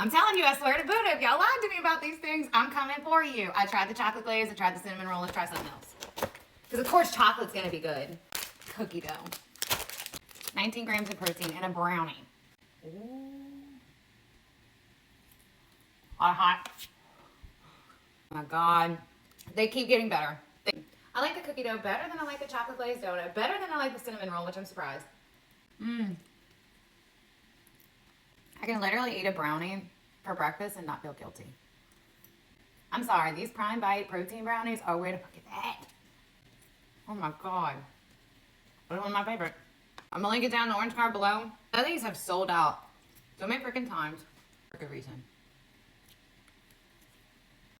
I'm telling you, I swear to Buddha, if y'all lied to me about these things, I'm coming for you. I tried the chocolate glaze, I tried the cinnamon roll, let's try something else. Because of course chocolate's gonna be good. Cookie dough. 19 grams of protein and a brownie. Ooh. Hot. Oh my God. They keep getting better. I like the cookie dough better than I like the chocolate glazed donut. Better than I like the cinnamon roll, which I'm surprised. I can literally eat a brownie for breakfast and not feel guilty. I'm sorry, these Prime Bite protein brownies are where the fuck is that? Oh my God. That's one of my favorites. I'm gonna link it down in the orange card below. I think these have sold out so many freaking times for good reason.